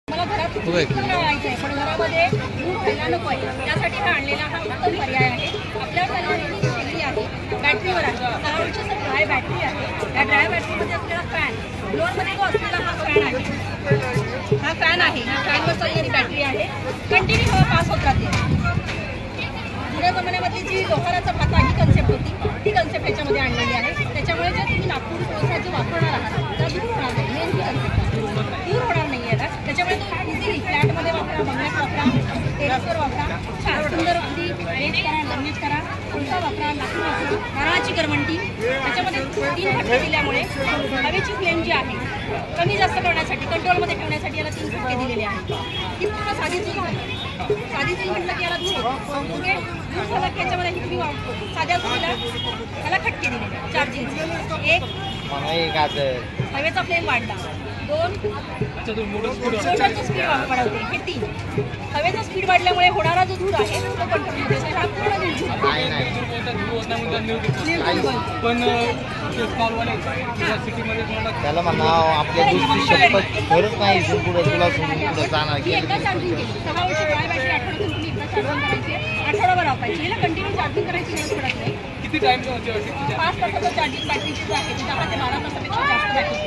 मला घरात पूर्ण राहायचं आहे, पण घरामध्ये दूध खायला नको आहे, त्यासाठी हा आणलेला हा उत्तम पर्याय आहे. आपल्या चालवण्याची शैली आहे, बॅटरीवर आहे. 6 वर्षाचा ड्राय बॅटरी आहे. त्या ड्राय बॅटरीमध्ये असलेला फॅन, फ्लोअरमध्ये जो असलेला हा फॅन आहे, हा फॅन आहे. हा फॅनवर चालणारी बॅटरी आहे. कंटिन्यू हवा पास होत राहते. जुन्या जमान्यामधली जी लोहाराचा भाता ही कन्सेप्ट होती, ती कन्सेप्ट ह्याच्यामध्ये आणलेली आहे. त्याच्यामुळे जर तुम्ही नागपूर कोळसा जो वापरणार आहात तर दूर होणार नाही. मेन ही कन्सेप्ट दूर होणार नाही आहे. त्याच्यामुळे तुम्ही इझिली फ्लॅटमध्ये वापरा, बंगल्यात वापरा, टेरेसवर वापरा. छान सुंदर अगदी रेट करा, लॅमिनेट करा, कोळसा वापरा, लाकूड वापरा, नारळाची करवंटी. त्याच्यामध्ये 3 फटके दिल्यामुळे हवेची फ्लेम जी आहे कमी जास्त करण्यासाठी, कंट्रोलमध्ये ठेवण्यासाठी याला 3 फटके दिलेले आहेत. ही पूर्ण साधी चूल झाली. साधी चूल म्हटलं की याला दूर ओके. दूर झालं की याच्यामध्ये ही तुम्ही साध्या चुलीला त्याला खटके दिलेले. चार्जिंग 1 हवेचा फ्लेम वाढला, 2 मोटरचं स्पीड वाढवते, हे 3. हवेचा स्पीड वाढल्यामुळे होणारा जो धूर आहे तो कंट्रोलमध्ये येतो. हा पूर्ण निर्जूल पण त्याला म्हणा आपल्या दूधची शपथ खरंच नाही पुढे तुला पुढे जाणार. ही एकदा चार्जिंग केली, 6 वर्ष ड्राय बॅटरी आठवड्यातून तुम्ही एकदा चार्जिंग करायची आहे, आठवडाभर वापरायची. याला कंटिन्यू चार्जिंग करायची गरज पडत नाही. किती टाइम 5 तासाचं चार्जिंग बॅटरीची जो आहे ती 10 ते 12 तासापेक्षा जास्त बॅटरी.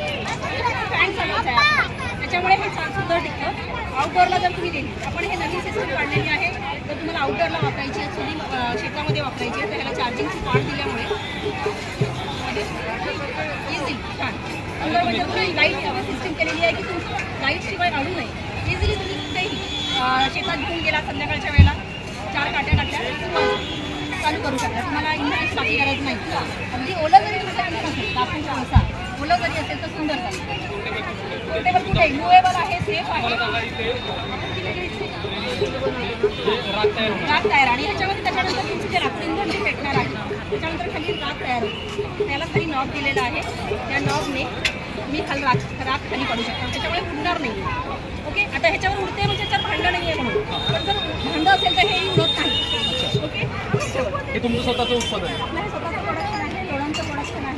फॅन चालवायचा आहे, त्याच्यामुळे हे छान सुंदर टिकतं. आउटडोअरला जर तुम्ही दिली, आपण हे नवीन सिस्टम काढलेली आहे, तर तुम्हाला आउटडोअरला वापरायची आहे, चुली शेतामध्ये वापरायची आहे, तर ह्याला चार्जिंगची पार्ट दिल्यामुळे इझी छान सुंदर. म्हणजे तुम्ही लाईट सिस्टम केलेली आहे की तुमचं लाईटशिवाय अडू नये. इझिली तुम्ही कुठेही शेतात घेऊन गेला, संध्याकाळच्या वेळेला 4 काट्या टाकल्या चालू करू शकता. तुम्हाला इंधनाची बाकी गरज नाही. अगदी ओलं जरी तुमचं आपण कोळसा ओलं जरी असेल तर सुंदर चालेल. पोर्टेबल कुठे मुवेबल आहे, सेफ आहे, राख तयार. आणि ह्याच्यामध्ये त्याच्यानंतर तुमचं जे लाकूड इंधन जे पेटणार आहे त्याच्यानंतर खाली राख तयार होते. त्याला खाली नॉब दिलेला आहे, त्या नॉबने मी खाली राख खाली पडू शकतो, त्याच्यामुळे उडणार नाही. ओके. आता ह्याच्यावर उडते म्हणजे त्याच्यावर भांडं नाही आहे म्हणून, पण जर भांडं असेल तर हेही उडत नाही. ओके. हे तुमचं स्वतःचं उत्पादन आहे? आपलं हे स्वतःचं प्रोडक्शन आहे, लोणांचं प्रोडक्शन आहे.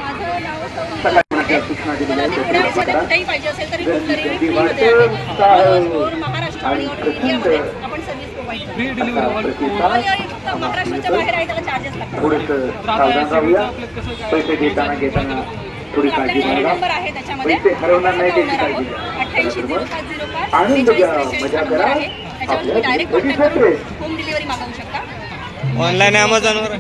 माझं नाव कुठेही पाहिजे असेल तरी होम डिलिव्हरी फ्रीमध्ये आहे. महाराष्ट्र आणि ऑल इंडियामध्ये आपण सर्व्हिस प्रोव्हाइड करतो. फ्री डिलिव्हरी फक्त महाराष्ट्राच्या बाहेर आहे त्याला चार्जेस लागतात. आपला नंबर आहे त्याच्यामध्ये 880505 नंबर आहे, त्याच्यावर तुम्ही डायरेक्ट कॉन्टॅक्ट करून होम डिलिव्हरी मागवू शकता. ऑनलाईन अमेझॉनवर.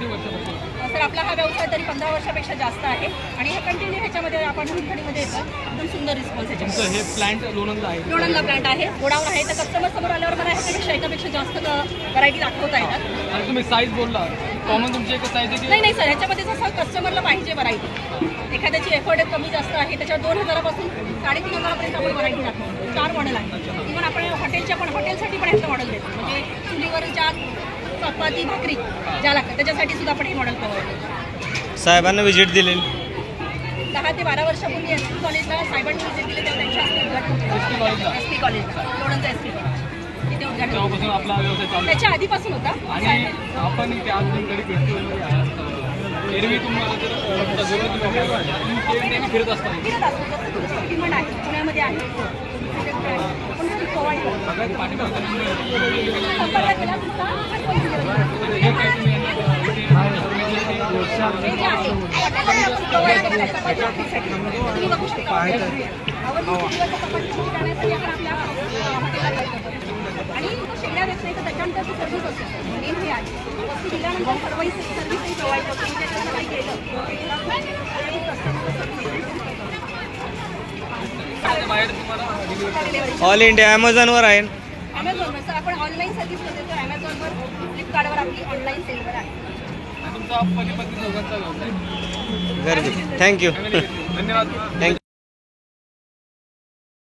सर आपला हा व्यवसाय तरी 15 वर्षापेक्षा जास्त आहे आणि हे कंटिन्यू ह्याच्यामध्ये आपण हिंदखडीमध्ये येतो. एकदम सुंदर रिस्पॉन्स ह्याच्यामध्ये. हे प्लांट लोणंदला आहे? लोणंदला प्लांट आहे, गोडाऊन आहे. तर कस्टमर समोर आल्यावर मला ह्याच्यापेक्षा एकापेक्षा जास्त व्हरायटी दाखवता येतात. आणि तुम्ही साईज बोलला, कॉमन तुमची एकच साईज आहे? नाही सर, ह्याच्यामध्ये जसं कस्टमरला पाहिजे व्हरायटी, एखाद्याची एफर्ट कमी जास्त आहे त्याच्यावर 2000पासून 3500पर्यंत आपण व्हरायटी दाखवतो. 4 मॉडेल आहे. इव्हन आपण हॉटेलसाठी पण ह्याचं मॉडेल देतो. म्हणजे चुलीवरच्या चपाती भाकरी ज्या लागतात त्याच्यासाठी सुद्धा आपण हे मॉडेल प्रोव्हाइड करतो. साहेबांना व्हिजिट दिली 10 ते 12 वर्षापूर्वी एसपी कॉलेजला साहेबांनी व्हिजिट दिली, तर त्यांच्या एसपी कॉलेजला लोणंदचं एसपी कॉलेज तिथे उद्घाटन आपला व्यवसाय चालू त्याच्या आधीपासून होता. आणि आपण इथे आज भेटतो. एरवी तुम्हाला जर फिरत असतात डिमांड आहे, पुण्यामध्ये आहे, आपण प्रोव्हाइड करतो. आणि शेगड्या देत नाही तर त्याच्यानंतर सर्व्हिस असते. मेन हे आहे वस्तू दिल्यानंतर सर्व्हिसही प्रोव्हाइड करतो. त्याच्यानं काही केलं ऑल इंडिया अमेझॉनवर आहे. ॲमेझॉनवर सर आपण ऑनलाईन सर्व्हिस देतो. ॲमेझॉनवर, फ्लिपकार्टवर आपली ऑनलाईन सेलवर आहे. तुमचा पती दोघांचा व्यवसाय. गरजेचं. थँक्यू. धन्यवाद. थँक्यू.